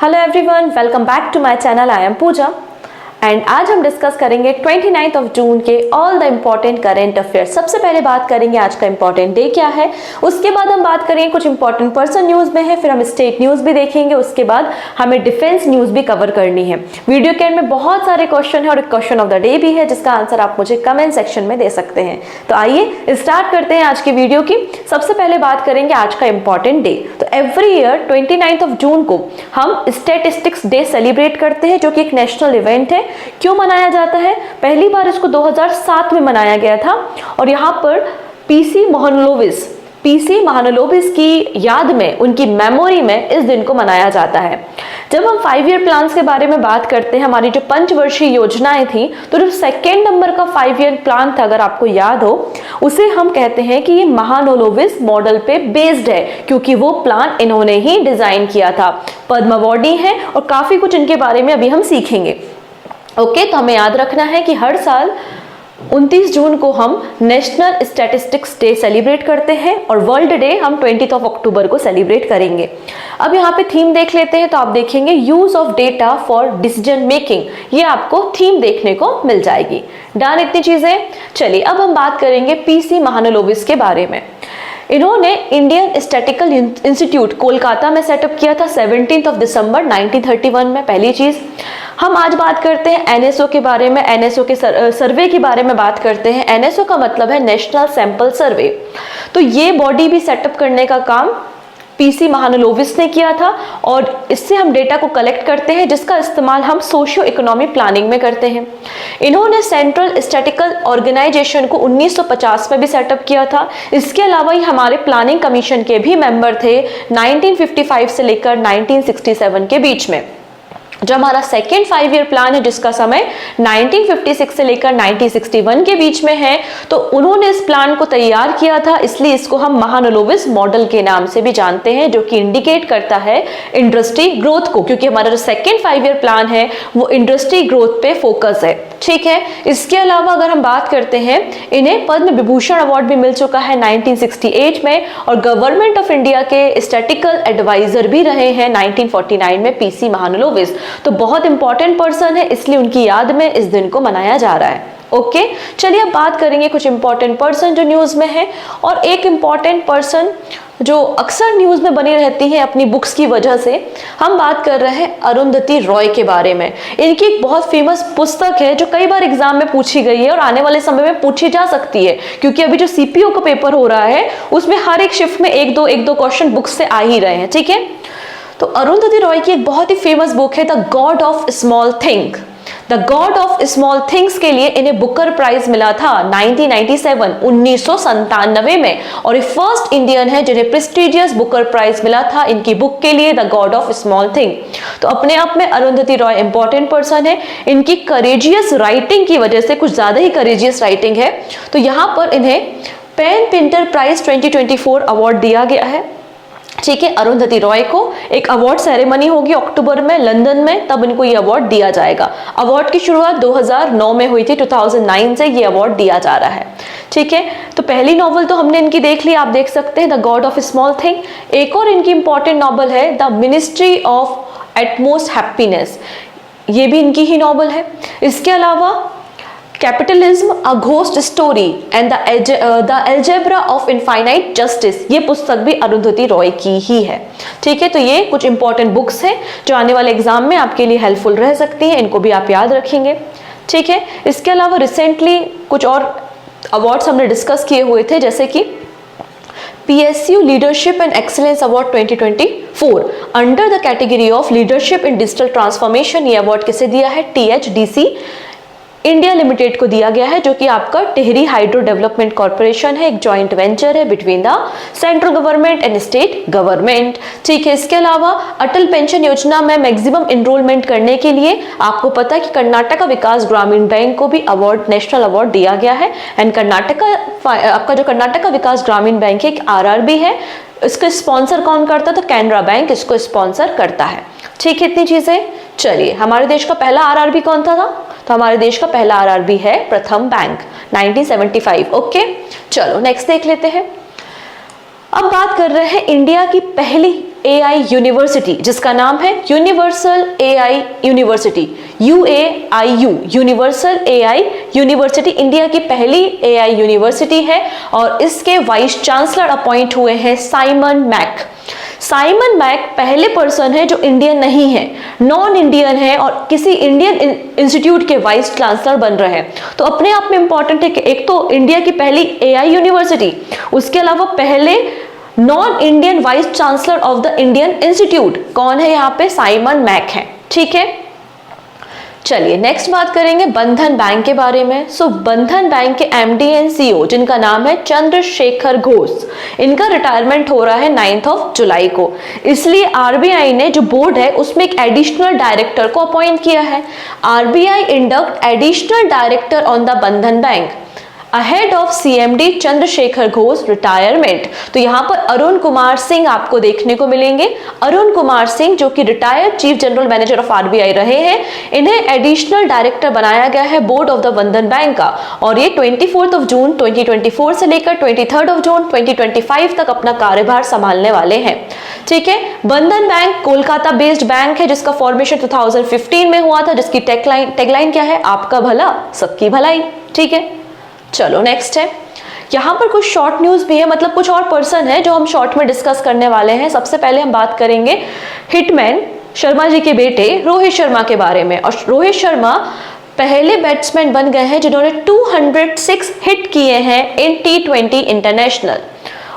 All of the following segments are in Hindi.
Hello everyone, welcome back to my channel. I am Pooja and आज हम डिस्कस करेंगे 29 ऑफ जून के all the important current affairs. सबसे पहले बात करेंगे आज का इम्पॉर्टेंट डे क्या है, उसके बाद हम बात करेंगे कुछ इंपॉर्टेंट पर्सन न्यूज में है, फिर हम स्टेट न्यूज भी देखेंगे, उसके बाद हमें डिफेंस न्यूज भी कवर करनी है। वीडियो के एंड में बहुत सारे क्वेश्चन है और एक क्वेश्चन ऑफ द डे भी है जिसका आंसर आप मुझे कमेंट सेक्शन में दे सकते हैं। तो आइए स्टार्ट करते हैं आज की वीडियो की। सबसे पहले बात करेंगे आज का इम्पॉर्टेंट डे। तो एवरी ईयर 29 ऑफ जून को हम स्टैटिस्टिक्स डे सेलिब्रेट करते हैं, जो कि एक नेशनल इवेंट है। क्यों मनाया जाता है? पहली बार इसको 2007 में मनाया गया था और यहाँ पर पीसी महालनोबिस की याद में, उनकी मेमोरी में इस दिन को मनाया जाता है। जब हम 5 ईयर प्लान्स के बारे में बात करते हैं, हमारी जो पंचवर्षीय योजनाएं थी, तो जो सेकेंड नंबर का 5 ईयर प्लान था, अगर आपको याद हो, उसे हम कहते हैं कि ये महालनोबिस मॉडल पे बेस्ड है, क्योंकि वो प्लान इन्होंने ही डिजाइन किया था। पद्म अवॉर्डी है और काफी कुछ इनके बारे में अभी हम सीखेंगे। ओके, तो हमें याद रखना है कि हर साल 29 जून को हम नेशनल स्टैटिस्टिक्स डे सेलिब्रेट करते हैं और वर्ल्ड डे हम 20 अक्टूबर को सेलिब्रेट करेंगे। अब यहाँ पे थीम देख लेते हैं। तो आप देखेंगे use of data for decision making, ये आपको थीम देखने को मिल जाएगी। डन इतनी चीजें। चलिए अब हम बात करेंगे पीसी महालनोबिस के बारे में। इन्होंने इंडियन स्टैटिकल इंस्टीट्यूट कोलकाता में सेटअप किया था 17 ऑफ दिसंबर 1931 में। पहली चीज हम आज बात करते हैं एनएसओ के बारे में, एनएसओ के सर्वे के बारे में बात करते हैं। एनएसओ का मतलब है नेशनल सैंपल सर्वे। तो ये बॉडी भी सेटअप करने का काम पीसी महालनोबिस ने किया था और इससे हम डेटा को कलेक्ट करते हैं, जिसका इस्तेमाल हम सोशियो इकोनॉमिक प्लानिंग में करते हैं। इन्होंने सेंट्रल स्टैटिकल ऑर्गेनाइजेशन को 1950 में भी सेटअप किया था। इसके अलावा ही हमारे प्लानिंग कमीशन के भी मेंबर थे 1955 से लेकर 1967 के बीच में। जो हमारा सेकेंड 5 ईयर प्लान है, जिसका समय 1956 से लेकर 1961 के बीच में है, तो उन्होंने इस प्लान को तैयार किया था, इसलिए इसको हम महालनोबिस मॉडल के नाम से भी जानते हैं, जो कि इंडिकेट करता है इंडस्ट्री ग्रोथ को, क्योंकि हमारा जो सेकेंड 5 ईयर प्लान है वो इंडस्ट्री ग्रोथ पे फोकस है। ठीक है, इसके अलावा अगर हम बात करते हैं, इन्हें पद्म विभूषण अवार्ड भी मिल चुका है 1968 में और गवर्नमेंट ऑफ इंडिया के स्टैटिकल एडवाइजर भी रहे हैं 1949 में पीसी महालनोबिस। तो बहुत इंपॉर्टेंट पर्सन है, इसलिए उनकी याद में इस दिन को मनाया जा रहा है। ओके, चलिए अब बात करेंगे कुछ इंपॉर्टेंट पर्सन जो न्यूज में है। और एक इंपॉर्टेंट पर्सन जो अक्सर न्यूज में बनी रहती है अपनी बुक्स की वजह से, हम बात कर रहे हैं अरुंधति रॉय के बारे में। इनकी एक बहुत फेमस पुस्तक है जो कई बार एग्जाम में पूछी गई है और आने वाले समय में पूछी जा सकती है, क्योंकि अभी जो सीपीओ का पेपर हो रहा है उसमें हर एक शिफ्ट में एक दो क्वेश्चन बुक्स से आ ही रहे हैं। ठीक है, तो अरुंधति रॉय की एक बहुत ही फेमस बुक है the god of small thing. The god of small things के लिए इन्हें बुकर प्राइज मिला था 1997 में और ये फर्स्ट इंडियन है जिन्हें प्रेस्टिजियस बुकर प्राइज मिला था इनकी बुक के लिए the god of small thing. तो अपने आप में अरुंधति रॉय इंपॉर्टेंट पर्सन है। इनकी करेजियस राइटिंग की वजह से, कुछ ज्यादा ही करेजियस राइटिंग है, तो यहाँ पर इन्हें पेन पिंटर प्राइज 2024 अवार्ड दिया गया है। ठीक है, अरुंधति रॉय को एक अवार्ड सेरेमनी होगी अक्टूबर में लंदन में, तब इनको ये अवार्ड दिया जाएगा। अवार्ड की शुरुआत 2009 में हुई थी, 2009 से ये अवार्ड दिया जा रहा है। ठीक है, तो पहली नॉवल तो हमने इनकी देख ली, आप देख सकते हैं the god of small thing. एक और इनकी इंपॉर्टेंट नॉवल है the ministry of utmost happiness, ये भी इनकी ही नॉवल है। इसके अलावा capitalism a ghost story and the algebra of infinite justice, ये पुस्तक भी अरुंधति रॉय की ही है। ठीक है, तो ये कुछ इंपॉर्टेंट बुक्स हैं जो आने वाले एग्जाम में आपके लिए हेल्पफुल रह सकती हैं, इनको भी आप याद रखेंगे। ठीक है, इसके अलावा रिसेंटली कुछ और अवार्ड्स हमने डिस्कस किए हुए थे, जैसे कि PSU leadership and excellence award 2024 under the category of leadership in digital transformation. ये अवार्ड किसे दिया है? THDC इंडिया लिमिटेड को दिया गया है, जो कि आपका टिहरी हाइड्रो डेवलपमेंट कॉर्पोरेशन है, एक जॉइंट वेंचर है between the central government and state government. ठीक है, इसके अलावा अटल पेंशन योजना में मैक्सिमम एनरोलमेंट करने के लिए आपको पता है कि कर्नाटका विकास ग्रामीण बैंक को भी अवार्ड, नेशनल अवार्ड दिया गया है। एंड आपका जो कर्नाटका विकास ग्रामीण बैंक है एक RRB है, इसको स्पॉन्सर कौन करता है? तो कैनरा बैंक इसको स्पॉन्सर करता है। ठीक है, इतनी चीजें। चलिए, हमारे देश का पहला RRB कौन था? तो हमारे देश का पहला RRB है प्रथम बैंक 1975। ओके, चलो नेक्स्ट देख लेते हैं। अब बात कर रहे हैं इंडिया की पहली AI यूनिवर्सिटी, जिसका नाम है universal AI university, UAIU, universal AI university India की पहली AI यूनिवर्सिटी है और इसके वाइस चांसलर अपॉइंट हुए हैं साइमन मैक। साइमन मैक पहले पर्सन है जो इंडियन नहीं है, नॉन इंडियन है और किसी इंडियन इंस्टीट्यूट के वाइस चांसलर बन रहे हैं। तो अपने आप में इंपॉर्टेंट है कि एक तो इंडिया की पहली AI यूनिवर्सिटी, उसके अलावा पहले non Indian vice chancellor of the Indian institute कौन है यहाँ पे, साइमन मैक है। ठीक है, चलिए नेक्स्ट बात करेंगे बंधन बैंक के बारे में। बंधन बैंक के MD एंड CEO जिनका नाम है चंद्रशेखर घोष, इनका रिटायरमेंट हो रहा है 9 जुलाई को, इसलिए RBI ने जो बोर्ड है उसमें एक एडिशनल डायरेक्टर को अपॉइंट किया है। RBI induct additional director on the Bandhan bank ahead of CMD Chandrashekhar Ghosh retirement. तो यहाँ पर अरुण कुमार सिंह आपको देखने को मिलेंगे। अरुण कुमार सिंह जो कि retired chief general manager of RBI रहे हैं, इन्हें एडिशनल डायरेक्टर बनाया गया है board of the Bandhan bank का, और ये 24 जून 2024 से लेकर 23 जून 2025 तक अपना कार्यभार संभालने वाले हैं। ठीक है, बंधन बैंक कोलकाता बेस्ड बैंक है जिसका फॉर्मेशन 2015 में हुआ था, जिसकी टैगलाइन क्या है, आपका भला सबकी भलाई। ठीक है, चलो नेक्स्ट है, यहाँ पर कुछ शॉर्ट न्यूज भी है, मतलब कुछ और पर्सन है जो हम शॉर्ट में डिस्कस करने वाले हैं। सबसे पहले हम बात करेंगे हिटमैन शर्मा जी के बेटे रोहित शर्मा के बारे में। और रोहित शर्मा पहले बैट्समैन बन गए हैं जिन्होंने 206 हिट किए हैं इन T20 इंटरनेशनल,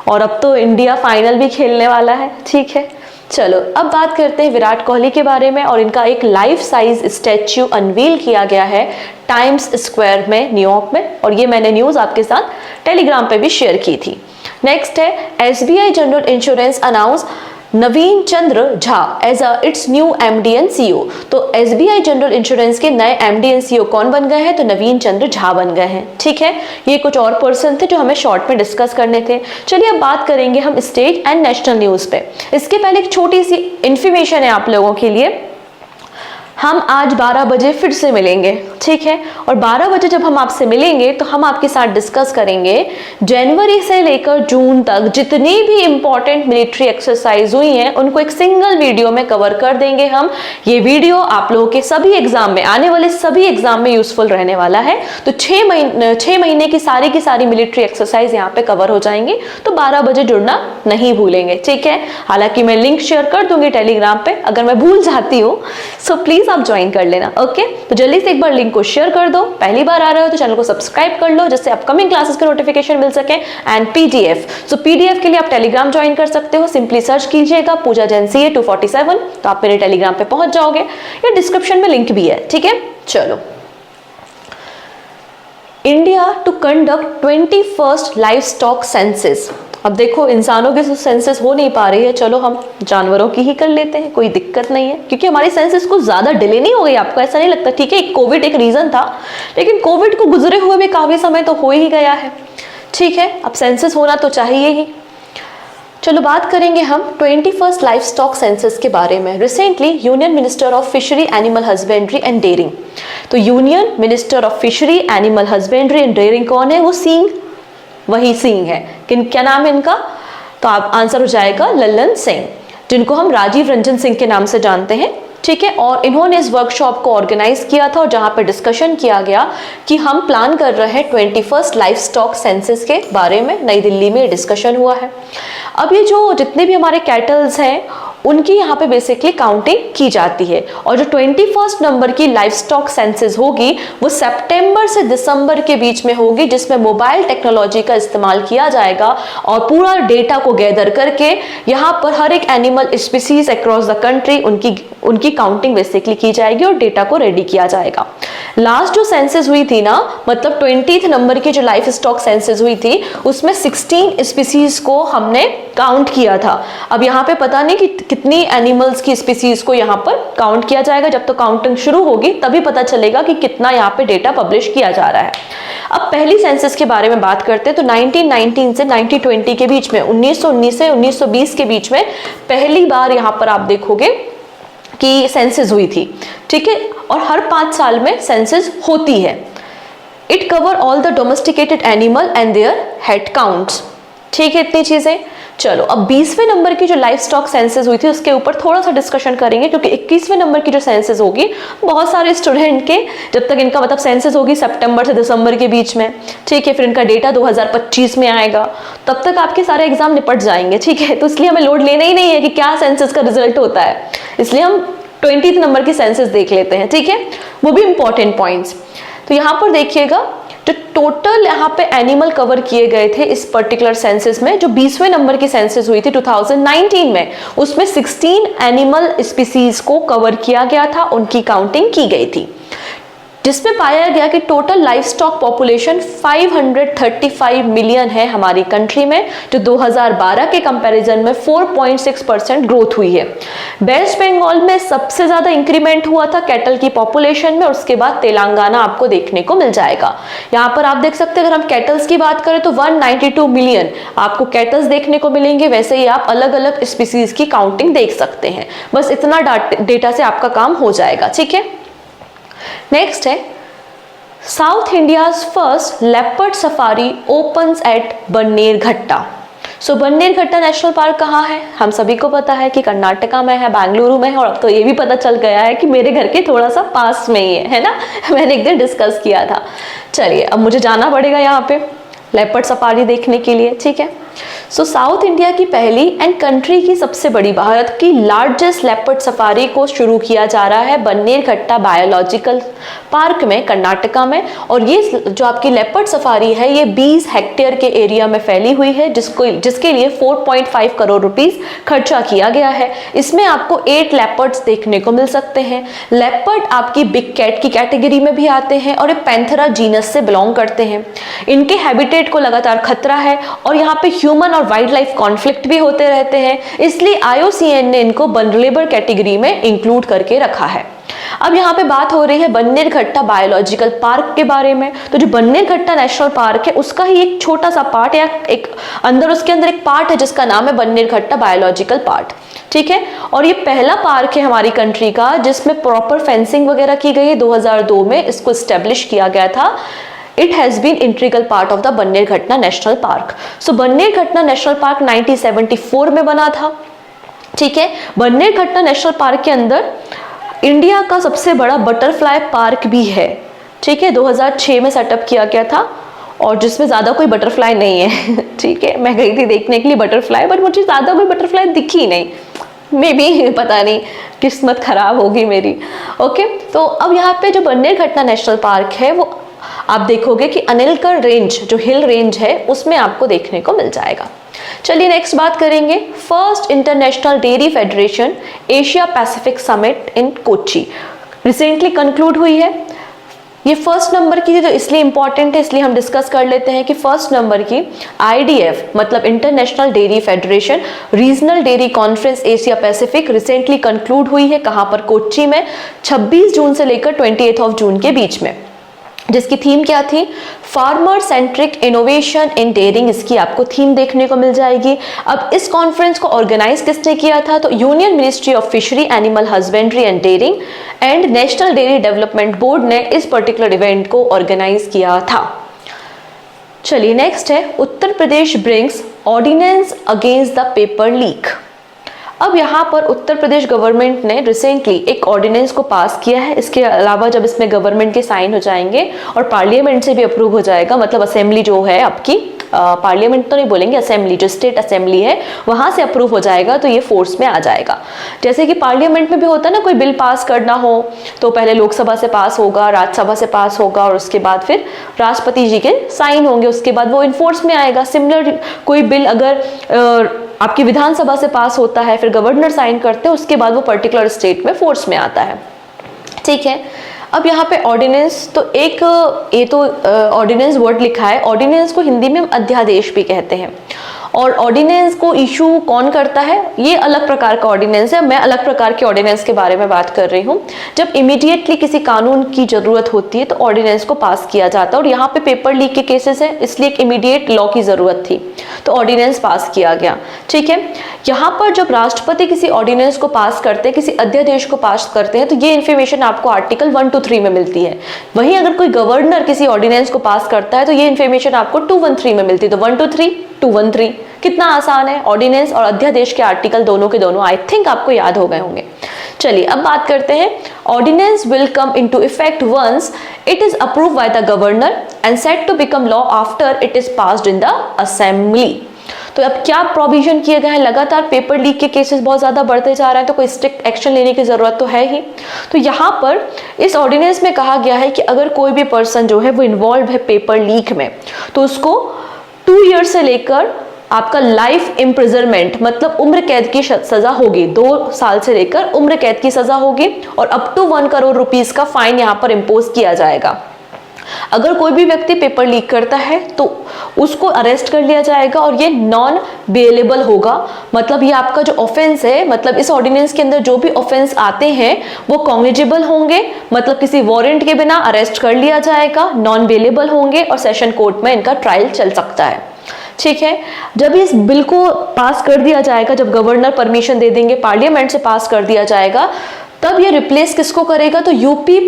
और अब तो इंडिया फाइनल भी खेलने वाला है। ठीक है, चलो अब बात करते हैं विराट कोहली के बारे में, और इनका एक लाइफ साइज स्टैच्यू अनवील किया गया है टाइम्स स्क्वायर में न्यूयॉर्क में, और ये मैंने न्यूज आपके साथ टेलीग्राम पे भी शेयर की थी। नेक्स्ट है SBI general insurance announce Naveen Chandra Jha as its new MD and CEO। तो SBI जनरल इंश्योरेंस के नए MD एंड CEO कौन बन गए हैं, तो नवीन चंद्र झा बन गए हैं। ठीक है, ये कुछ और पर्सन थे जो हमें शॉर्ट में डिस्कस करने थे। चलिए अब बात करेंगे हम स्टेट एंड नेशनल न्यूज पे। इसके पहले एक छोटी सी इंफॉर्मेशन है आप लोगों के लिए, हम आज 12 बजे फिर से मिलेंगे। ठीक है, और 12 बजे जब हम आपसे मिलेंगे तो हम आपके साथ डिस्कस करेंगे जनवरी से लेकर जून तक जितनी भी इंपॉर्टेंट मिलिट्री एक्सरसाइज हुई हैं उनको एक सिंगल वीडियो में कवर कर देंगे हम। ये वीडियो आप लोगों के सभी एग्जाम में, आने वाले सभी एग्जाम में यूजफुल रहने वाला है। तो 6 महीने की सारी मिलिट्री एक्सरसाइज यहाँ पे कवर हो जाएंगी, तो 12 बजे जुड़ना नहीं भूलेंगे। ठीक है, हालांकि मैं लिंक शेयर कर दूंगी टेलीग्राम पे, अगर मैं भूल जाती हूँ सो प्लीज आप ज्वाइन कर लेना। ओके, तो जल्दी से एक बार लिंक को शेयर कर दो। पहली बार आ रहे हो तो चैनल को सब्सक्राइब कर लो जिससे अपकमिंग क्लासेस के नोटिफिकेशन मिल सके। एंड PDF, सो PDF के लिए आप टेलीग्राम ज्वाइन कर सकते हो, सिंपली सर्च कीजिएगा पूजा जैन CA 247, तो आप मेरे टेलीग्राम पे पहुंच जाओगे, या डिस्क्रिप्शन में लिंक भी है। ठीक है, चलो, India to conduct 21st livestock census. अब देखो इंसानों के सेंसस हो नहीं पा रही है, चलो हम जानवरों की ही कर लेते हैं, कोई दिक्कत नहीं है, क्योंकि हमारी सेंसस को ज्यादा डिले नहीं हो गई। आपको ऐसा नहीं लगता? ठीक है, कोविड एक रीजन था, लेकिन कोविड को गुजरे हुए भी काफी समय तो हो ही गया है। ठीक है, अब सेंसस होना तो चाहिए ही। चलो बात करेंगे हम 21st लाइवस्टॉक सेंसस के बारे में। Recently union minister of fishery, animal husbandry and dairying, तो union minister of fishery, animal husbandry and dairying कौन है? वो सिंह, वही सिंह है। क्या नाम है इनका? तो आप आंसर हो जाएगा लल्लन सिंह, जिनको हम राजीव रंजन सिंह के नाम से जानते हैं। ठीक है, और इन्होंने इस वर्कशॉप को ऑर्गेनाइज किया था और जहां पर डिस्कशन किया गया कि हम प्लान कर रहे हैं 21st लाइवस्टॉक सेंसस के बारे में। नई दिल्ली में डिस्कशन हुआ है। अब ये जो जितने भी हमारे कैटल्स हैं उनकी यहाँ पे बेसिकली काउंटिंग की जाती है, और जो 21st नंबर की लाइवस्टॉक सेंसस होगी वो सितंबर से दिसंबर के बीच में होगी, जिसमें मोबाइल टेक्नोलॉजी का इस्तेमाल किया जाएगा और पूरा डेटा को गैदर करके यहाँ पर हर एक animal species across the country उनकी काउंटिंग बेसिकली की जाएगी और डेटा को रेडी किया जाएगा। लास्ट जो सेंसस हुई थी ना, मतलब 20th नंबर की जो लाइफ स्टॉक सेंसस हुई थी, उसमें 16 स्पीसीज को हमने काउंट किया था। अब यहाँ पे पता नहीं कि कितनी एनिमल्स की स्पीसीज को यहाँ पर काउंट किया जाएगा। जब तो काउंटिंग शुरू होगी तभी पता चलेगा कि कितना यहाँ पे डेटा पब्लिश किया जा रहा है। अब पहली सेंसस के बारे में बात करते हैं तो 1919 से 1920 के बीच में, 1919 से 1920 के बीच में पहली बार यहाँ पर आप देखोगे कि सेंसस हुई थी। ठीक है, और हर 5 साल में सेंसस होती है। It cover all the domesticated animal and their head counts. ठीक है इतनी चीजें। चलो अब 20वें नंबर की जो लाइफ स्टॉक सेंसस हुई थी उसके ऊपर थोड़ा सा डिस्कशन करेंगे, क्योंकि 21वें नंबर की जो सेंसस होगी बहुत सारे स्टूडेंट के, जब तक इनका मतलब सेंसस होगी सितंबर से दिसंबर के बीच में, ठीक है, फिर इनका डेटा 2025 में आएगा, तब तक आपके सारे एग्जाम निपट जाएंगे, ठीक है। तो इसलिए हमें लोड लेना ही नहीं है कि क्या सेंसस का रिजल्ट होता है, इसलिए हम 20th नंबर की सेंसस देख लेते हैं, ठीक है, वो भी इंपॉर्टेंट पॉइंट्स। तो यहाँ पर देखिएगा जो टोटल यहाँ पे एनिमल कवर किए गए थे इस पर्टिकुलर सेंसस में, जो 20वें नंबर की सेंसस हुई थी 2019 में, उसमें 16 एनिमल स्पीसीज को कवर किया गया था, उनकी काउंटिंग की गई थी, जिसमें पाया गया कि total life stock population 535 million है हमारी कंट्री में, जो 2012 के कंपैरिजन में 4.6% ग्रोथ हुई है। वेस्ट बंगाल में सबसे ज्यादा इंक्रीमेंट हुआ था कैटल की पॉपुलेशन में, उसके बाद तेलंगाना आपको देखने को मिल जाएगा। यहाँ पर आप देख सकते हैं, अगर हम कैटल्स की बात करें तो 192 मिलियन आपको कैटल्स देखने को मिलेंगे, वैसे ही आप अलग अलग स्पीसीज की काउंटिंग देख सकते हैं। बस इतना डेटा से आपका काम हो जाएगा, ठीक है। नेक्स्ट है south India's first leopard safari opens eight Bannerghatta. सो बन्नेरघट्टा नेशनल पार्क कहाँ है? हम सभी को पता है कि कर्नाटका में है, बेंगलुरु में है, और अब तो ये भी पता चल गया है कि मेरे घर के थोड़ा सा पास में ही है ना। मैंने एक दिन डिस्कस किया था। चलिए अब मुझे जाना पड़ेगा यहाँ पे लेपर्ड सफारी देखने के लिए, ठीक है। सो साउथ इंडिया की पहली एंड कंट्री की सबसे बड़ी, भारत की लार्जेस्ट लेपर्ड सफारी को शुरू किया जा रहा है बन्नेरघट्टा बायोलॉजिकल पार्क में, कर्नाटका में। और ये जो आपकी लेपर्ड सफारी है ये 20 हेक्टेयर के एरिया में फैली हुई है, जिसके लिए 4.5 करोड़ रुपीस खर्चा किया गया है। इसमें आपको 8 लेपर्ड्स देखने को मिल सकते हैं। लेपर्ड आपकी बिग कैट की कैटेगरी में भी आते हैं और ये पैंथेरा जीनस से बिलोंग करते हैं। इनके हैबिटेट को लगातार खतरा है और यहाँ पे ह्यूमन और वाइल्ड लाइफ कॉन्फ्लिक्ट भी होते रहते हैं, इसलिए IUCN ने इनको वल्नरेबल कैटेगरी में इंक्लूड करके रखा है। अब यहाँ पे बात हो रही है बन्नेरघट्टा बायोलॉजिकल पार्क के बारे में। तो जो बन्नेरघट्टा नेशनल पार्क है उसका ही एक छोटा सा पार्ट या एक उसके अंदर एक पार्ट है जिसका नाम है बन्नेरघट्टा बायोलॉजिकल पार्क, ठीक है। और ये पहला पार्क है हमारी कंट्री का जिसमें प्रॉपर फेंसिंग वगैरह की गई है। 2002 में इसको स्टेब्लिश किया गया था। It has been integral part of the Bannerghatta national park. So Bannerghatta national park 1974 में बना था, ठीक है। बन्नेरघट्टा नेशनल पार्क के अंदर इंडिया का सबसे बड़ा बटरफ्लाई पार्क भी है, ठीक है। 2006 में सेटअप किया गया था और जिसमें ज़्यादा कोई बटरफ्लाई नहीं है, ठीक है। मैं गई थी देखने के लिए बटरफ्लाई, बट मुझे ज़्यादा कोई बटरफ्लाई दिखी नहीं, मे बी पता नहीं किस्मत खराब होगी मेरी, ओके। तो अब यहाँ पे जो बन्नेरघट्टा नेशनल पार्क है वो आप देखोगे कि अनिलकर रेंज जो हिल रेंज है उसमें आपको देखने को मिल जाएगा। चलिए नेक्स्ट बात करेंगे first international dairy federation Asia Pacific summit in Kochi recently conclude हुई है। ये फर्स्ट नंबर की जो इसलिए इंपॉर्टेंट है इसलिए हम डिस्कस कर लेते हैं कि फर्स्ट नंबर की IDF मतलब international dairy federation regional dairy conference Asia Pacific recently conclude हुई है। कहाँ पर? कोच्चि में 26 जून से लेकर 28 जून के बीच में, जिसकी थीम क्या थी? Farmer centric innovation in dairying, इसकी आपको थीम देखने को मिल जाएगी। अब इस कॉन्फ्रेंस को ऑर्गेनाइज किसने किया था? तो union ministry of fishery animal husbandry and dairying and national dairy development board ने इस पर्टिकुलर इवेंट को ऑर्गेनाइज किया था। चलिए नेक्स्ट है Uttar Pradesh brings ordinance against the paper leak. अब यहाँ पर उत्तर प्रदेश गवर्नमेंट ने रिसेंटली एक ऑर्डिनेंस को पास किया है। इसके अलावा जब इसमें गवर्नमेंट के साइन हो जाएंगे और पार्लियामेंट से भी अप्रूव हो जाएगा, मतलब असेंबली जो है आपकी, पार्लियामेंट तो नहीं बोलेंगे, असेंबली जो स्टेट असेंबली है वहां से अप्रूव हो जाएगा तो ये फोर्स में आ जाएगा। जैसे कि पार्लियामेंट में भी होता है ना, कोई बिल पास करना हो तो पहले लोकसभा से पास होगा, राज्यसभा से पास होगा और उसके बाद फिर राष्ट्रपति जी के साइन होंगे, उसके बाद वो इनफोर्स में आएगा। सिमिलर कोई बिल अगर आपकी विधानसभा से पास होता है, फिर गवर्नर साइन करते हैं, उसके बाद वो पर्टिकुलर स्टेट में फोर्स में आता है, ठीक है। अब यहाँ पे ऑर्डिनेंस तो एक ये तो ऑर्डिनेंस वर्ड लिखा है, ऑर्डिनेंस को हिंदी में हम अध्यादेश भी कहते हैं। और ऑर्डिनेंस को इशू कौन करता है? ये अलग प्रकार का ऑर्डिनेंस है, मैं अलग प्रकार के ऑर्डिनेंस के बारे में बात कर रही हूँ। जब इमीडिएटली किसी कानून की जरूरत होती है तो ऑर्डिनेंस को पास किया जाता है, और यहाँ पे पेपर लीक के केसेस है इसलिए एक इमीडिएट लॉ की जरूरत थी तो ऑर्डिनेंस पास किया गया, ठीक है। यहाँ पर जब राष्ट्रपति किसी ऑर्डिनेंस को पास करते हैं, किसी अध्यादेश को पास करते हैं, तो ये इन्फॉर्मेशन आपको आर्टिकल 1 to 3 में मिलती है। वहीं अगर कोई गवर्नर किसी ऑर्डिनेंस को पास करता है तो ये इन्फॉर्मेशन आपको 213 में मिलती है। तो 1 to 3, 213। कितना आसान है, ऑर्डिनेंस और अध्यादेश के आर्टिकल दोनों के दोनों आई थिंक आपको याद हो गए होंगे। चलिए अब बात करते हैं, ordinance will come into effect once it is approved by the governor and set to become law after it is passed in the assembly. तो अब क्या प्रोविजन किए गए हैं, लगातार पेपर लीक के केसेस बहुत ज्यादा बढ़ते जा रहे हैं, तो कोई स्ट्रिक्ट एक्शन लेने की जरूरत तो है ही। तो यहाँ पर इस ऑर्डिनेंस में कहा गया है कि अगर कोई भी पर्सन जो है वो इन्वॉल्व है पेपर लीक में, तो उसको 2 ईयर से लेकर आपका लाइफ इम्प्रिजनमेंट मतलब उम्र कैद की सजा होगी, 2 साल से लेकर उम्र कैद की सजा होगी, और अप टू 1 करोड़ रुपीस का फाइन यहाँ पर इम्पोज किया जाएगा। अगर कोई भी व्यक्ति पेपर लीक करता है तो उसको अरेस्ट कर लिया जाएगा और ये नॉन बेलेबल होगा। मतलब ये आपका जो ऑफेंस है, मतलब इस ऑर्डिनेंस के अंदर जो भी ऑफेंस आते हैं वो कॉग्निजेबल होंगे, मतलब किसी वारंट के बिना अरेस्ट कर लिया जाएगा, नॉन बेलेबल होंगे और सेशन कोर्ट में इनका ट्रायल चल सकता है। ठीक है, जब इस बिल को पास कर दिया जाएगा, जब गवर्नर परमिशन दे देंगे, पार्लियामेंट से पास कर दिया जाएगा, तब ये रिप्लेस किसको करेगा, तो UP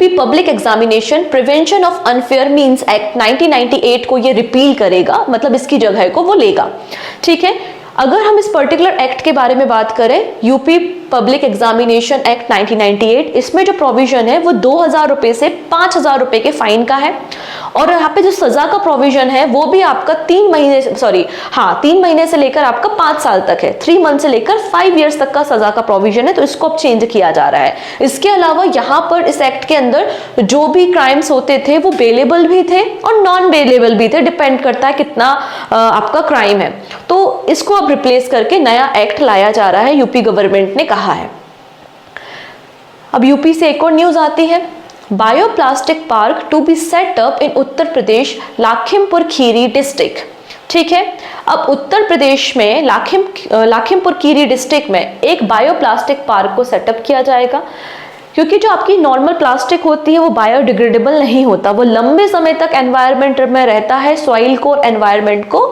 public examination prevention of unfair means act 1998 को ये रिपील करेगा, मतलब इसकी जगह को वो लेगा। ठीक है, अगर हम इस पर्टिकुलर एक्ट के बारे में बात करें, यूपी पब्लिक एग्जामिनेशन एक्ट 1998, इसमें जो प्रोविजन है वो 2000 रुपए से 5000 रुपए के फाइन का है, और यहाँ पे जो सजा का प्रोविजन है वो भी आपका 3 महीने से लेकर आपका 5 साल तक है, 3 मंथ से लेकर 5 इयर्स तक का सजा का प्रोविजन है, तो इसको अब चेंज किया जा रहा है। इसके अलावा यहाँ पर इस एक्ट के अंदर जो भी क्राइम्स होते थे वो बेलेबल भी थे और नॉन बेलेबल भी थे, डिपेंड करता है कितना आपका क्राइम है। तो इसको अब रिप्लेस करके नया एक्ट लाया जा रहा है, यूपी गवर्नमेंट ने कहा है। अब यूपी से एक और न्यूज आती है, bioplastic park to be set up in Uttar Pradesh Lakhimpur Kheri district. ठीक है, अब उत्तर प्रदेश में लाखिमपुर खीरी डिस्ट्रिक्ट में एक बायोप्लास्टिक पार्क को सेटअप किया जाएगा, क्योंकि जो आपकी नॉर्मल प्लास्टिक होती है वो बायोडिग्रेडेबल नहीं होता, वो लंबे समय तक एनवायरनमेंट में रहता है, सॉइल को और एनवायरनमेंट को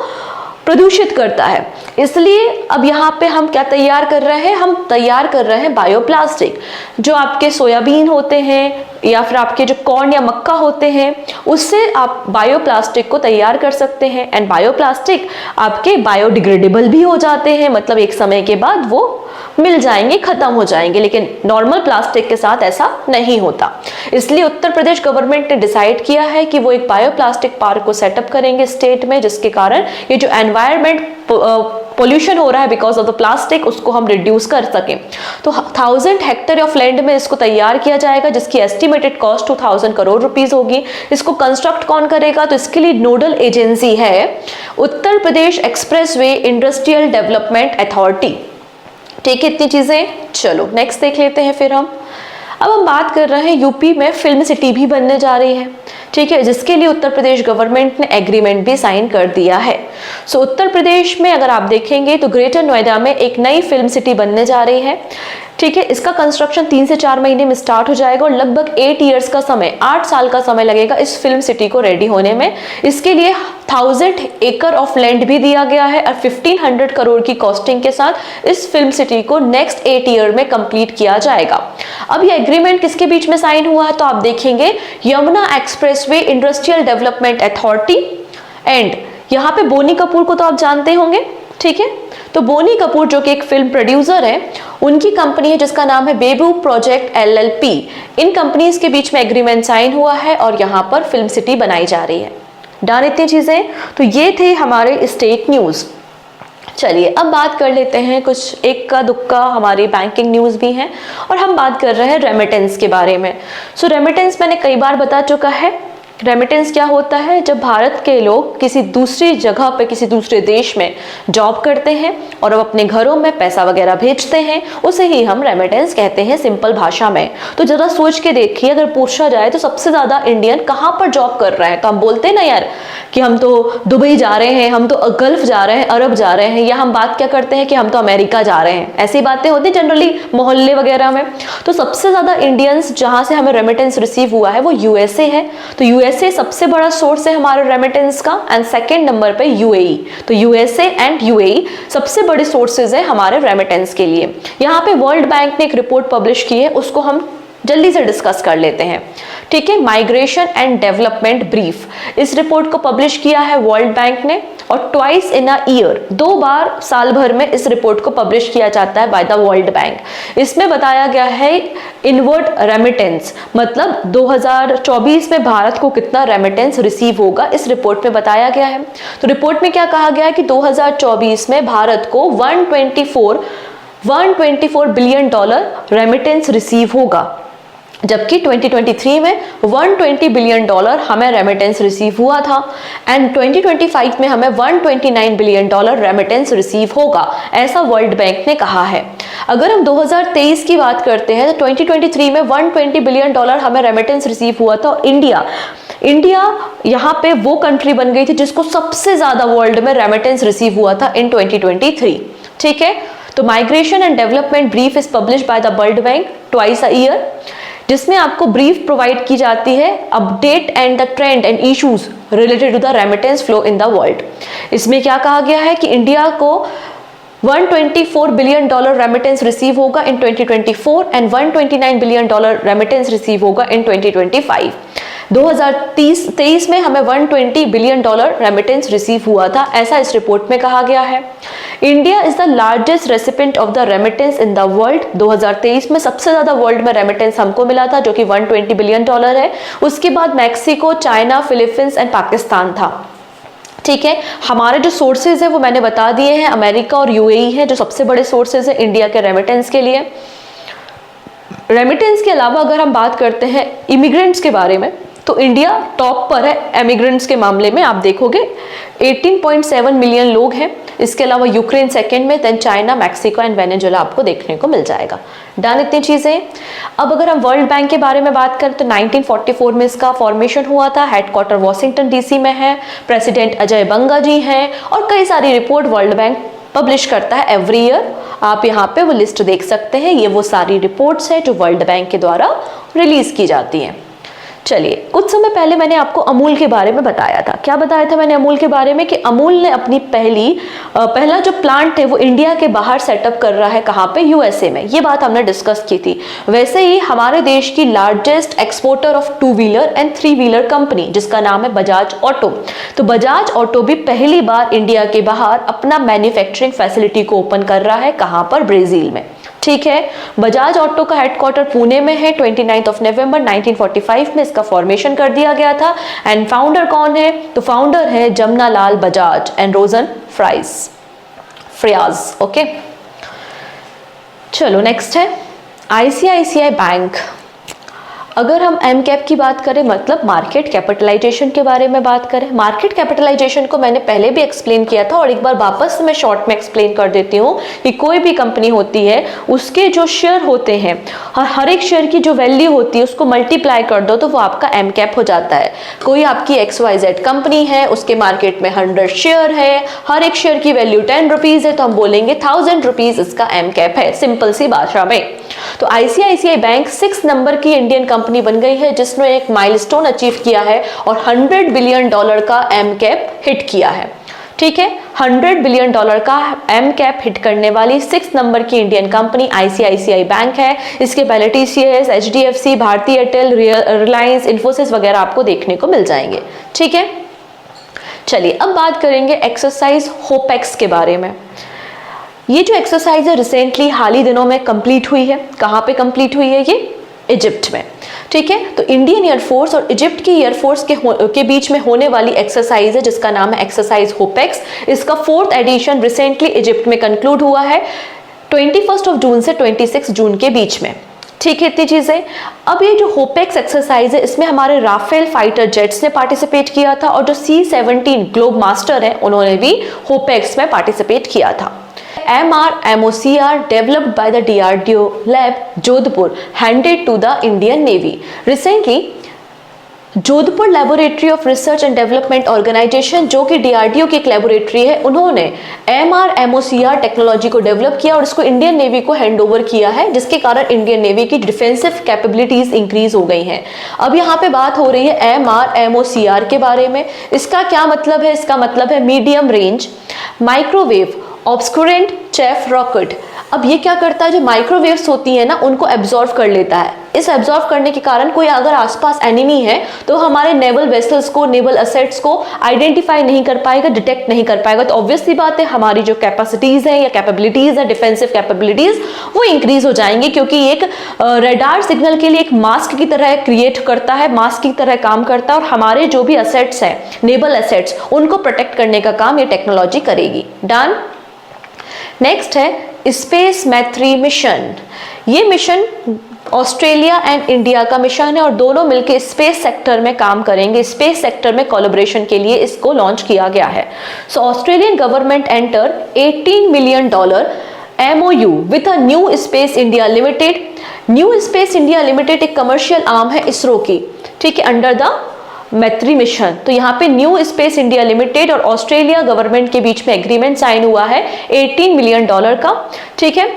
प्रदूषित करता है। इसलिए अब यहाँ पे हम क्या तैयार कर रहे हैं, हम तैयार कर रहे हैं बायोप्लास्टिक। जो आपके सोयाबीन होते हैं या फिर आपके जो कॉर्न या मक्का होते हैं, उससे आप बायोप्लास्टिक को तैयार कर सकते हैं, एंड बायोप्लास्टिक आपके बायोडिग्रेडेबल भी हो जाते हैं, मतलब एक समय के बाद वो मिल जाएंगे, खत्म हो जाएंगे, लेकिन नॉर्मल प्लास्टिक के साथ ऐसा नहीं होता। इसलिए उत्तर प्रदेश गवर्नमेंट ने डिसाइड किया है कि वो एक बायोप्लास्टिक पार्क को सेटअप करेंगे स्टेट में, जिसके कारण ये जो एनवायरनमेंट पोल्यूशन हो रहा है बिकॉज ऑफ द प्लास्टिक, उसको हम रिड्यूस कर सकें। तो 1000 हेक्टेयर ऑफ लैंड में इसको तैयार किया जाएगा, जिसकी एस्टिमेटेड कॉस्ट 2000 करोड़ रुपीस होगी। इसको कंस्ट्रक्ट कौन करेगा, तो इसके लिए नोडल एजेंसी है उत्तर प्रदेश एक्सप्रेसवे इंडस्ट्रियल डेवलपमेंट अथॉरिटी। ठीक है, इतनी चीजें। चलो नेक्स्ट देख लेते हैं फिर अब हम बात कर रहे हैं, यूपी में फिल्म सिटी भी बनने जा रही है। ठीक है, जिसके लिए उत्तर प्रदेश गवर्नमेंट ने एग्रीमेंट भी साइन कर दिया है। सो उत्तर प्रदेश में अगर आप देखेंगे तो ग्रेटर नोएडा में एक नई फिल्म सिटी बनने जा रही है। ठीक है, इसका कंस्ट्रक्शन 3 से 4 महीने में स्टार्ट हो जाएगा और लगभग 8 इयर्स का समय, 8 साल का समय लगेगा इस फिल्म सिटी को रेडी होने में। इसके लिए 1000 एकड़ ऑफ लैंड भी दिया गया है और 1500 करोड़ की कॉस्टिंग के साथ इस फिल्म सिटी को नेक्स्ट 8 ईयर में कंप्लीट किया जाएगा। अब ये एग्रीमेंट किसके बीच में साइन हुआ है, तो आप देखेंगे Yamuna expressway industrial development authority and यहाँ पे बोनी कपूर को तो आप जानते होंगे। ठीक है, तो बोनी कपूर जो कि एक फिल्म प्रोड्यूसर है, उनकी कंपनी है जिसका नाम है बेबू प्रोजेक्ट LLP। इन कंपनीज के बीच में एग्रीमेंट साइन हुआ है और यहाँ पर फिल्म सिटी बनाई जा रही है। डन इतनी चीजें। तो ये थे हमारे स्टेट न्यूज। चलिए अब बात कर लेते हैं, कुछ एक का दुक्का हमारी बैंकिंग न्यूज भी है, और हम बात कर रहे हैं रेमिटेंस के बारे में। सो रेमिटेंस मैंने कई बार बता चुका है। रेमिटेंस क्या होता है, जब भारत के लोग किसी दूसरी जगह पे, किसी दूसरे देश में जॉब करते हैं और अब अपने घरों में पैसा वगैरह भेजते हैं, उसे ही हम रेमिटेंस कहते हैं सिंपल भाषा में। तो जरा सोच के देखिए, अगर पूछा जाए तो सबसे ज्यादा इंडियन कहाँ पर जॉब कर रहे हैं, तो हम बोलते हैं ना यार कि हम तो दुबई जा रहे हैं, हम तो गल्फ जा रहे हैं, अरब जा रहे हैं, या हम बात क्या करते हैं कि हम तो अमेरिका जा रहे हैं। ऐसी बातें होती हैं जनरली मोहल्ले वगैरह में। तो सबसे ज्यादा इंडियंस जहां से हमें रेमिटेंस रिसीव हुआ है वो USA है। तो USA सबसे बड़ा सोर्स है हमारे रेमिटेंस का, एंड सेकंड नंबर पे UAE। तो USA एंड UAE सबसे बड़े सोर्सेज है हमारे रेमिटेंस के लिए। यहाँ पे वर्ल्ड बैंक ने एक रिपोर्ट पब्लिश की है, उसको हम जल्दी से डिस्कस कर लेते हैं। ठीक है, माइग्रेशन एंड डेवलपमेंट ब्रीफ। इस रिपोर्ट को पब्लिश किया है वर्ल्ड बैंक ने और ट्वाइस इन अ ईयर, 2 बार साल भर में इस रिपोर्ट को पब्लिश किया जाता है बाय द वर्ल्ड बैंक। इसमें बताया गया है इनवर्ड रेमिटेंस, मतलब 2024 में भारत को कितना रेमिटेंस रिसीव होगा, इस रिपोर्ट में बताया गया है। तो रिपोर्ट में क्या कहा गया है कि 2024 में भारत को 124 बिलियन डॉलर रेमिटेंस रिसीव होगा, जबकि 2023 में 120 बिलियन डॉलर हमें रेमिटेंस रिसीव हुआ था एंड 2025 में हमें 129 बिलियन डॉलर रेमिटेंस रिसीव होगा, ऐसा वर्ल्ड बैंक ने कहा है। अगर हम 2023 की बात करते हैं तो 2023 में 120 बिलियन डॉलर हमें रेमिटेंस रिसीव हुआ था और इंडिया यहाँ पे वो कंट्री बन गई थी जिसको सबसे ज्यादा वर्ल्ड में रेमिटेंस रिसीव हुआ था इन 2023। ठीक है, तो migration and development brief is publish by the world bank twice a year, जिसमें आपको ब्रीफ प्रोवाइड की जाती है update and the trend and issues related to the remittance flow in the world. इसमें क्या कहा गया है कि इंडिया को 124 बिलियन डॉलर रेमिटेंस रिसीव होगा इन 2024 and 129 billion dollar remittance receive होगा इन 2025। 2023 में हमें 120 बिलियन डॉलर रेमिटेंस रिसीव हुआ था, ऐसा इस रिपोर्ट में कहा गया है। India is the largest recipient of the remittance in the world. 2023 में सबसे ज्यादा वर्ल्ड में रेमिटेंस हमको मिला था जो कि 120 बिलियन डॉलर है। उसके बाद Mexico, China, Philippines and Pakistan था। ठीक है, हमारे जो सोर्सेज है वो मैंने बता दिए हैं, अमेरिका और यूएई है जो सबसे बड़े सोर्सेज है इंडिया के रेमिटेंस के लिए। रेमिटेंस के अलावा अगर हम बात करते हैं इमिग्रेंट्स के बारे में तो इंडिया टॉप पर है इमिग्रेंट्स के मामले में। आप देखोगे 18.7 मिलियन लोग हैं। इसके अलावा यूक्रेन सेकंड में, then China, Mexico and Venezuela आपको देखने को मिल जाएगा। डन, इतनी चीजें। अब अगर हम वर्ल्ड बैंक के बारे में बात करें तो 1944 में इसका फॉर्मेशन हुआ था। हेडक्वार्टर वॉशिंगटन डीसी में है। प्रेसिडेंट अजय बंगा जी हैं और कई सारी रिपोर्ट वर्ल्ड बैंक पब्लिश करता है एवरी ईयर। आप यहाँ पे वो लिस्ट देख सकते हैं। ये वो सारी रिपोर्ट्स हैं जो वर्ल्ड बैंक के द्वारा रिलीज की जाती हैं। चलिए, कुछ समय पहले मैंने आपको अमूल के बारे में बताया था। क्या बताया था मैंने अमूल के बारे में कि अमूल ने अपनी पहला जो प्लांट है वो इंडिया के बाहर सेटअप कर रहा है। कहाँ पे? यूएसए में। ये बात हमने डिस्कस की थी। वैसे ही हमारे देश की largest exporter of 2 wheeler and 3 wheeler company जिसका नाम है बजाज ऑटो, तो बजाज ऑटो भी पहली बार इंडिया के बाहर अपना मैन्युफैक्चरिंग फैसिलिटी को ओपन कर रहा है। कहाँ पर? ब्राजील में। ठीक है, बजाज ऑटो का हेडक्वार्टर पुणे में है। 29 नवंबर 1945 में इसका फॉर्मेशन कर दिया गया था। एंड फाउंडर कौन है? तो फाउंडर है Jamnalal Bajaj and Rojan फ्रियाज। Okay, चलो नेक्स्ट है आईसीआईसीआई बैंक। अगर हम एम कैप की बात करें, मतलब मार्केट कैपिटलाइजेशन के बारे में बात करें, मार्केट कैपिटलाइजेशन को मैंने पहले भी एक्सप्लेन किया था और एक बार वापस मैं शॉर्ट में एक्सप्लेन कर देती हूँ कि कोई भी कंपनी होती है उसके जो शेयर होते हैं, हर एक शेयर की जो वैल्यू होती है उसको मल्टीप्लाई कर दो तो वो आपका एम कैप हो जाता है। कोई आपकी XYZ कंपनी है, उसके मार्केट में 100 शेयर है, हर एक शेयर की वैल्यू 10 रुपीज है, तो हम बोलेंगे 1000 रुपीज इसका एम कैप है, सिंपल सी भाषा में। तो आईसीआईसीआई बैंक 6 नंबर की इंडियन कंपनी बन गई है जिसने एक माइलस्टोन अचीव किया है और 100 बिलियन डॉलर का एम कैप हिट किया है। ठीक है, 100 बिलियन डॉलर का एम कैप हिट करने वाली 6 नंबर की इंडियन कंपनी आईसीआईसीआई बैंक है। इसके पहले टीसीएस, एचडीएफसी, भारती एयरटेल, रिलायंस, इन्फोसिस वगैरह आपको देखने को मिल जाएंगे। ठीक है, चलिए अब बात करेंगे एक्सरसाइज होपेक्स के बारे में। ये जो एक्सरसाइज है रिसेंटली हाल ही दिनों में कंप्लीट हुई है। कहाँ पे कंप्लीट हुई है? ये इजिप्ट में। ठीक है, तो इंडियन एयरफोर्स और इजिप्ट की एयरफोर्स के बीच में होने वाली एक्सरसाइज है जिसका नाम है एक्सरसाइज होपेक्स। इसका 4th एडिशन रिसेंटली इजिप्ट में कंक्लूड हुआ है 21 जून से 26 जून के बीच में। ठीक है, इतनी चीजें। अब ये जो होपेक्स एक्सरसाइज है इसमें हमारे राफेल फाइटर जेट्स ने पार्टिसिपेट किया था और जो C-17 ग्लोब मास्टर है उन्होंने भी होपेक्स में पार्टिसिपेट किया था। MRMOCR developed by the DRDO lab Jodhpur handed to the Indian Navy. Recently, Jodhpur laboratory of research and development organisation जो कि DRDO की एक लेबोरेटरी है, उन्होंने MRMOCR टेक्नोलॉजी को डेवलप किया और इसको इंडियन नेवी को हैंड ओवर किया है, जिसके कारण इंडियन नेवी की डिफेंसिव कैपेबिलिटीज इंक्रीज हो गई हैं। अब यहाँ पे बात हो रही है MRMOCR के बारे में। इसका क्या मतलब है? इसका मतलब है medium range microwave obscurant chaff rocket. अब ये क्या करता है? जो माइक्रोवेव्स होती है ना उनको एब्जॉर्ब कर लेता है। इस एब्जॉर्ब करने के कारण कोई अगर आसपास एनिमी है तो हमारे नेवल वेसल्स को, नेवल असेट्स को आइडेंटिफाई नहीं कर पाएगा, डिटेक्ट नहीं कर पाएगा। तो ऑब्वियसली बात है हमारी जो कैपेसिटीज है या कैपेबिलिटीज है, डिफेंसिव कैपेबिलिटीज, वो इंक्रीज हो जाएंगी, क्योंकि एक रडार सिग्नल के लिए एक मास्क की तरह क्रिएट करता है, मास्क की तरह काम करता है, और हमारे जो भी असेट्स हैं, नेवल असेट्स, उनको प्रोटेक्ट करने का काम ये टेक्नोलॉजी करेगी। डन। नेक्स्ट है स्पेस मैत्री मिशन। ये मिशन ऑस्ट्रेलिया एंड इंडिया का मिशन है और दोनों मिलकर स्पेस सेक्टर में काम करेंगे। स्पेस सेक्टर में कोलैबोरेशन के लिए इसको लॉन्च किया गया है। So Australian government enter $18 million MOU with a new space India limited. New space India limited एक कमर्शियल आर्म है इसरो की, ठीक है, अंडर द मैत्री मिशन। तो यहाँ पे न्यू स्पेस इंडिया लिमिटेड और ऑस्ट्रेलिया गवर्नमेंट के बीच में एग्रीमेंट साइन हुआ है $18 मिलियन का, ठीक है।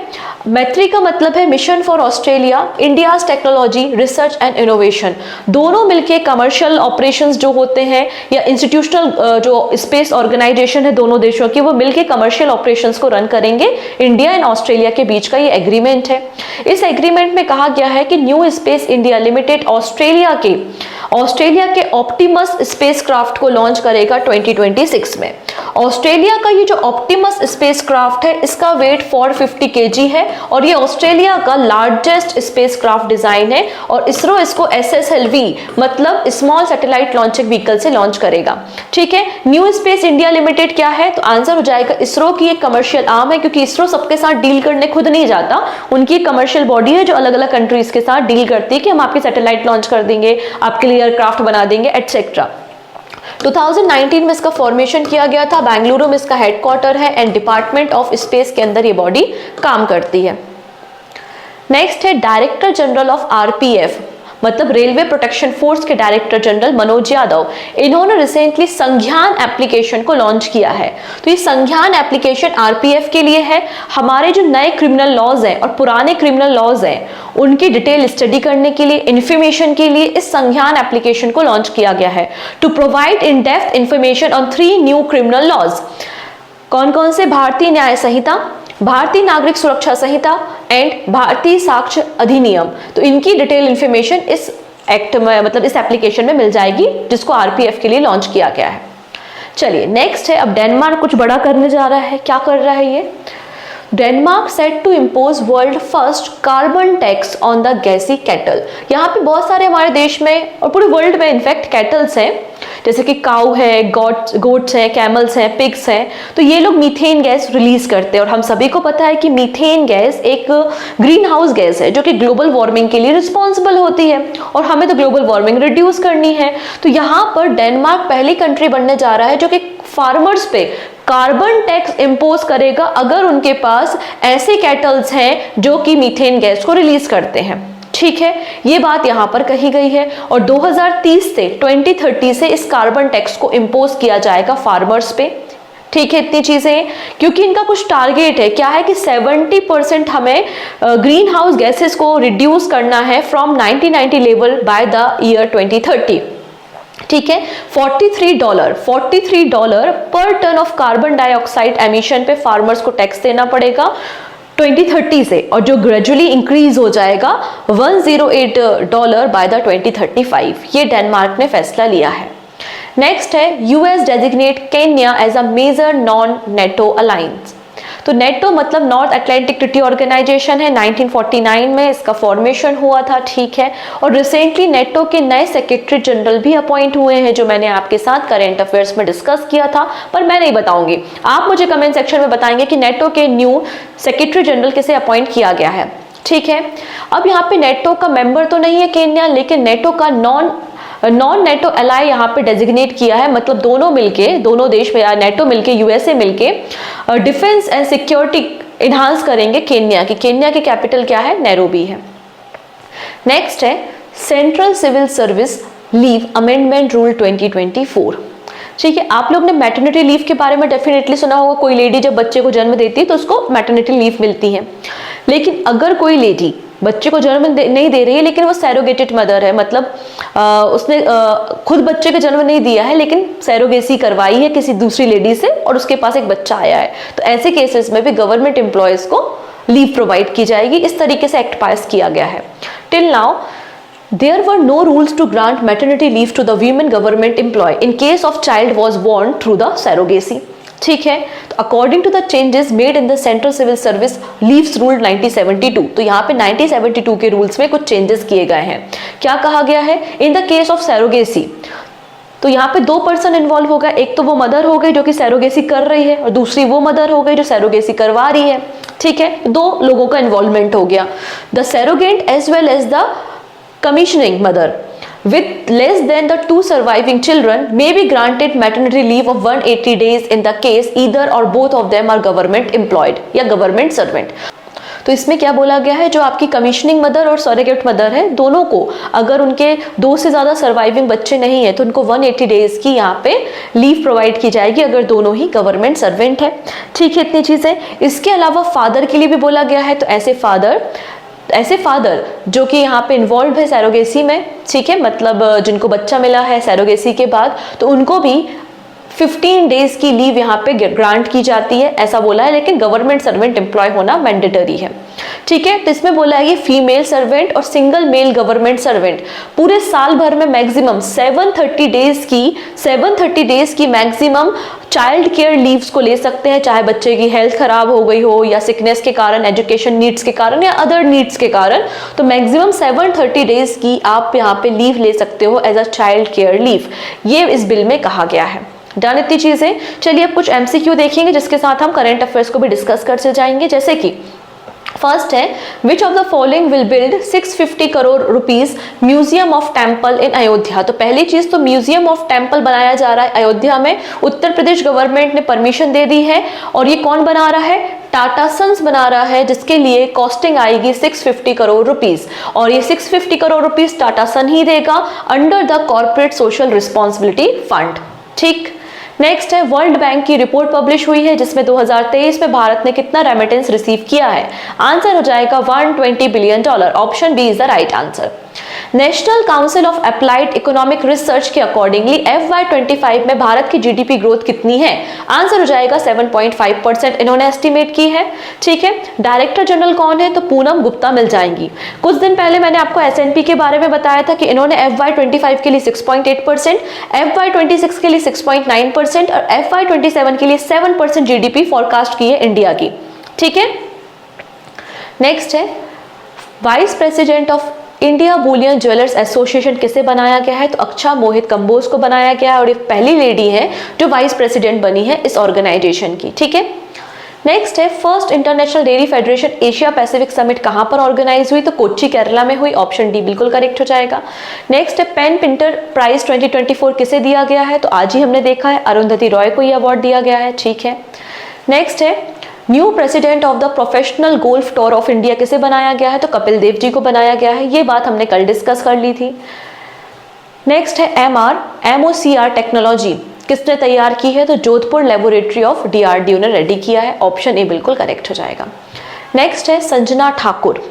मैत्री का मतलब है mission for Australia, India's technology, research and innovation. दोनों मिलके कमर्शियल ऑपरेशंस जो होते हैं या इंस्टीट्यूशनल जो स्पेस ऑर्गेनाइजेशन है दोनों देशों की, वो मिलके कमर्शियल ऑपरेशंस को रन करेंगे। इंडिया एंड ऑस्ट्रेलिया के बीच का ये एग्रीमेंट है। इस एग्रीमेंट में कहा गया है कि new space India limited Australia के ऑप्टिमस स्पेसक्राफ्ट को लॉन्च करेगा 2026 में। ऑस्ट्रेलिया का ये जो ऑप्टिमस स्पेसक्राफ्ट है, इसका वेट 450 kg है और ये ऑस्ट्रेलिया का लार्जेस्ट स्पेसक्राफ्ट डिजाइन है और इसरो इसको SSLV मतलब स्मॉल सैटेलाइट लॉन्चिंग व्हीकल से लॉन्च करेगा, ठीक है। न्यू स्पेस इंडिया लिमिटेड क्या है, तो आंसर हो जाएगा इसरो की एक कमर्शियल आर्म है, क्योंकि इसरो सबके साथ डील करने खुद नहीं जाता, उनकी कमर्शियल बॉडी है जो अलग अलग कंट्रीज के साथ डील करती है कि हम आपकी सैटेलाइट लॉन्च कर देंगे, आपके लिए एयरक्राफ्ट बना देंगे, एटसेट्रा। 2019 में इसका फॉर्मेशन किया गया था, बेंगलुरु में इसका हेडक्वार्टर है एंड डिपार्टमेंट ऑफ स्पेस के अंदर ये बॉडी काम करती है। नेक्स्ट है डायरेक्टर जनरल ऑफ RPF मतलब रेलवे प्रोटेक्शन फोर्स के डायरेक्टर जनरल मनोज यादव। इन्होंने रिसेंटली संज्ञान एप्लीकेशन को लॉन्च किया है। तो ये संज्ञान एप्लीकेशन RPF के लिए है। हमारे जो नए क्रिमिनल लॉज हैं और पुराने क्रिमिनल लॉज हैं उनकी डिटेल स्टडी करने के लिए, इंफॉर्मेशन के लिए इस संज्ञान एप्लीकेशन को लॉन्च किया गया है to provide in depth information on 3 new criminal laws. कौन कौन से? भारतीय न्याय संहिता, भारतीय नागरिक सुरक्षा संहिता एंड भारतीय साक्ष्य अधिनियम। तो इनकी डिटेल इंफॉर्मेशन इस एक्ट में मतलब इस एप्लीकेशन में मिल जाएगी जिसको RPF के लिए लॉन्च किया गया है। चलिए नेक्स्ट है, अब डेनमार्क कुछ बड़ा करने जा रहा है। क्या कर रहा है ये? Denmark set to impose world first carbon tax on the gassy cattle. यहाँ पे बहुत सारे हमारे देश में और पूरे वर्ल्ड में इनफैक्ट कैटल्स हैं, जैसे कि काऊ है, गोट्स हैं, कैमल्स हैं, पिग्स हैं। तो ये लोग मीथेन गैस रिलीज करते हैं और हम सभी को पता है कि मीथेन गैस एक ग्रीन हाउस गैस है जो कि ग्लोबल वार्मिंग के लिए रिस्पॉन्सिबल होती है और हमें तो ग्लोबल वार्मिंग रिड्यूस करनी है। तो यहाँ पर डेनमार्क पहली कंट्री बनने जा रहा है जो कि फार्मर्स पे कार्बन टैक्स इंपोज करेगा अगर उनके पास ऐसे कैटल्स हैं जो कि मीथेन गैस को रिलीज करते हैं, ठीक है। ये बात यहाँ पर कही गई है और 2030 से 2030 से इस कार्बन टैक्स को इंपोज किया जाएगा फार्मर्स पे, ठीक है। इतनी चीजें क्योंकि इनका कुछ टारगेट है, क्या है कि 70% हमें ग्रीन हाउस गैसेस को रिड्यूस करना है from 1990 level by the year 2030, ठीक है। $43 per ton of carbon dioxide emission पे फार्मर्स को टैक्स देना पड़ेगा 2030 से और जो ग्रेजुअली इंक्रीज हो जाएगा $108 बाय द 2035। ये डेनमार्क ने फैसला लिया है। नेक्स्ट है US designate Kenya as a major non NATO alliance. तो नेटो मतलब नॉर्थ अटलांटिक ट्रीटी ऑर्गेनाइजेशन है, 1949 में इसका फॉर्मेशन हुआ था, ठीक है। और रिसेंटली नेटो के नए सेक्रेटरी जनरल भी अपॉइंट हुए हैं जो मैंने आपके साथ करेंट अफेयर्स में डिस्कस किया था, पर मैं नहीं बताऊंगी, आप मुझे कमेंट सेक्शन में बताएंगे कि नेटो के न्यू सेक्रेटरी जनरल किसे अपॉइंट किया गया है, ठीक है। अब यहाँ पे नेटो का मेंबर तो नहीं है केन्या, लेकिन नेटो का नॉन नेटो एलाई यहाँ पे डेजिग्नेट किया है, मतलब दोनों मिलके, दोनों देश में नेटो मिलके, USA मिलके डिफेंस एंड सिक्योरिटी इन्हांस करेंगे केन्या की। केन्या की कैपिटल क्या है? नैरोबी है। नेक्स्ट है central civil service leave amendment rule 2024, ठीक है। आप लोग ने मैटरनिटी लीव के बारे में डेफिनेटली सुना होगा। कोई लेडी जब बच्चे को जन्म देती है तो उसको मैटरनिटी लीव मिलती है, लेकिन अगर कोई लेडी बच्चे को जन्म नहीं दे रही है लेकिन वो सैरोगेटेड मदर है, मतलब उसने खुद बच्चे को जन्म नहीं दिया है लेकिन सैरोगेसी करवाई है किसी दूसरी लेडी से और उसके पास एक बच्चा आया है, तो ऐसे केसेस में भी गवर्नमेंट एम्प्लॉयज को लीव प्रोवाइड की जाएगी। इस तरीके से एक्ट पास किया गया है, till now there were no rules to grant maternity leave to the women government employee in case of child was born through the surrogacy. ठीक है, तो according to the changes made in the central civil service leaves rule 1972, तो यहाँ पे 1972 के रूल्स में कुछ चेंजेस किए गए हैं। क्या कहा गया है? In the case of surrogacy, तो यहाँ पे दो पर्सन इन्वॉल्व हो गए, एक तो वो मदर हो गई जो कि सैरोगेसी कर रही है और दूसरी वो मदर हो गई जो सैरोगेसी करवा रही है। ठीक है, दो लोगों का इन्वॉल्वमेंट हो गया। The surrogate as well as the commissioning mother with less than the 2 surviving children may be granted maternity leave of 180 days in the case either or both of them are government employed या government servant। तो इसमें क्या बोला गया है, जो आपकी कमीशनिंग मदर और सरोगेट मदर है, दोनों को अगर उनके 2 से ज़्यादा सर्वाइविंग बच्चे नहीं है तो उनको 180 डेज की यहाँ पे लीव प्रोवाइड की जाएगी अगर दोनों ही गवर्नमेंट सर्वेंट है। ठीक है, इतनी चीज़ें। इसके अलावा फादर के लिए भी बोला गया है, तो ऐसे फादर जो कि यहाँ पे इन्वॉल्व है सैरोगेसी में, ठीक है, मतलब जिनको बच्चा मिला है सैरोगेसी के बाद, तो उनको भी 15 डेज की लीव यहाँ पे ग्रांट की जाती है, ऐसा बोला है। लेकिन गवर्नमेंट सर्वेंट एम्प्लॉय होना मैंडेटरी है। ठीक है, तो इसमें बोला है कि फीमेल सर्वेंट और सिंगल मेल गवर्नमेंट सर्वेंट पूरे साल भर में मैक्सिमम 730 डेज की मैक्सिमम चाइल्ड केयर लीव्स को ले सकते हैं, चाहे बच्चे की हेल्थ खराब हो गई हो या सिकनेस के कारण, एजुकेशन नीड्स के कारण या अदर नीड्स के कारण, तो मैक्सिमम 730 डेज की आप यहाँ पे लीव ले सकते हो as a child care leave. ये इस बिल में कहा गया है। डन इतनी चीजें। चलिए अब कुछ एमसीक्यू देखेंगे जिसके साथ हम करंट अफेयर्स को भी डिस्कस करते जाएंगे। जैसे कि फर्स्ट है, which of the following will build 650 crore rupees museum of temple in Ayodhya. तो पहली चीज तो म्यूजियम ऑफ टेम्पल बनाया जा रहा है अयोध्या में, उत्तर प्रदेश गवर्नमेंट ने परमिशन दे दी है और ये कौन बना रहा है? टाटा सन्स बना रहा है, जिसके लिए कॉस्टिंग आएगी 650 करोड़ रुपीज और ये 650 करोड़ रुपीज टाटा सन ही देगा under the corporate social responsibility fund. ठीक, नेक्स्ट है, वर्ल्ड बैंक की रिपोर्ट पब्लिश हुई है जिसमें 2023 में भारत ने कितना रेमिटेंस रिसीव किया है। आंसर हो जाएगा $120 billion. Option B is the right answer. National council of applied economic research के अकॉर्डिंगली FY25 में भारत की जीडीपी ग्रोथ कितनी है? आंसर हो जाएगा 7.5% इन्होंने एस्टिमेट की है। ठीक है, डायरेक्टर जनरल कौन है? तो पूनम गुप्ता मिल जाएंगी। कुछ दिन पहले मैंने आपको S&P के बारे में बताया था कि इन्होंने FY25 के लिए 6.8%, FY26 के लिए 6.9% और FY27 के लिए 7% जीडीपी फॉरकास्ट की है इंडिया की। ठीक है, नेक्स्ट है, vice president of India Boolean jewellers association किसे बनाया गया है? तो अक्षा मोहित कंबोज को बनाया गया है और ये पहली लेडी है जो वाइस प्रेसिडेंट बनी है इस ऑर्गेनाइजेशन की। ठीक है, नेक्स्ट है, first international dairy federation Asia Pacific summit कहां पर ऑर्गेनाइज हुई? तो कोच्चि केरला में हुई। ऑप्शन डी बिल्कुल करेक्ट हो जाएगा। नेक्स्ट है, पेन पिंटर प्राइज 2024 किसे दिया गया है? तो आज ही हमने देखा है अरुंधति रॉय को यह अवार्ड दिया गया है। ठीक है, नेक्स्ट है, new president of the professional golf tour of India किसे बनाया गया है? तो कपिल देव जी को बनाया गया है। ये बात हमने कल डिस्कस कर ली थी। नेक्स्ट है, MOCR टेक्नोलॉजी किसने तैयार की है? तो जोधपुर लेबोरेटरी ऑफ DRDO ने रेडी किया है। ऑप्शन ए बिल्कुल करेक्ट हो जाएगा। नेक्स्ट है, संजना ठाकुर।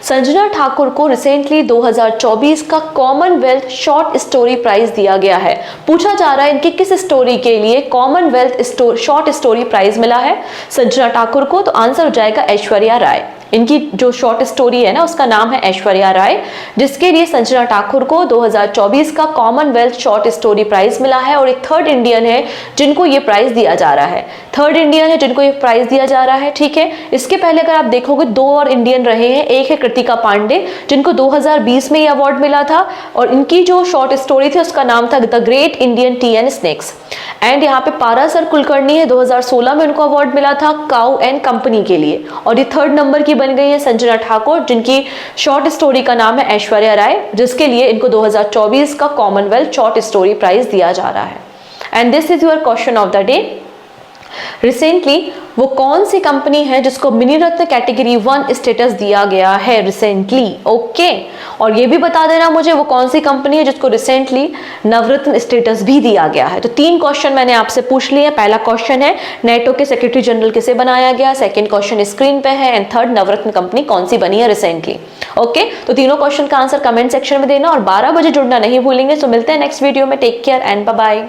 संजना ठाकुर को रिसेंटली 2024 का कॉमनवेल्थ शॉर्ट स्टोरी प्राइज दिया गया है। पूछा जा रहा है इनकी किस स्टोरी के लिए कॉमनवेल्थ शॉर्ट स्टोरी प्राइज मिला है संजना ठाकुर को? तो आंसर हो जाएगा ऐश्वर्या राय। इनकी जो शॉर्ट स्टोरी है ना उसका नाम है ऐश्वर्या राय, जिसके लिए संजना ठाकुर को 2024 का कॉमनवेल्थ शॉर्ट स्टोरी प्राइज मिला है और एक थर्ड इंडियन है जिनको ये प्राइज दिया जा रहा है। ठीक है, इसके पहले अगर आप देखोगे 2 और इंडियन रहे हैं। एक है कृतिका पांडे जिनको 2020 में ये अवार्ड मिला था और इनकी जो शॉर्ट स्टोरी थी उसका नाम था the great Indian T and snacks. And यहाँ पे पारासर कुलकर्णी है, 2016 में उनको अवार्ड मिला था काउ एंड कंपनी के लिए और ये थर्ड नंबर की बन गई है संजना ठाकुर जिनकी शॉर्ट स्टोरी का नाम है ऐश्वर्या राय, जिसके लिए इनको 2024 का कॉमनवेल्थ शॉर्ट स्टोरी प्राइज दिया जा रहा है। And this is your question of the day. Recently वो कौन सी कंपनी है जिसको मिनी रत्न कैटेगरी 1 स्टेटस दिया गया है रिसेंटली? ओके, और ये भी बता देना मुझे वो कौन सी कंपनी है जिसको रिसेंटली नवरत्न स्टेटस भी दिया गया है। तो 3 क्वेश्चन मैंने आपसे पूछ लिए। पहला क्वेश्चन है नेटो के सेक्रेटरी जनरल किसे बनाया गया, सेकंड क्वेश्चन स्क्रीन पे है एंड थर्ड नवरत्न कंपनी कौन सी बनी है रिसेंटली। ओके, तो तीनों क्वेश्चन का आंसर कमेंट सेक्शन में देना और 12 बजे जुड़ना नहीं भूलेंगे। तो मिलते हैं नेक्स्ट वीडियो में। Take care and bye bye.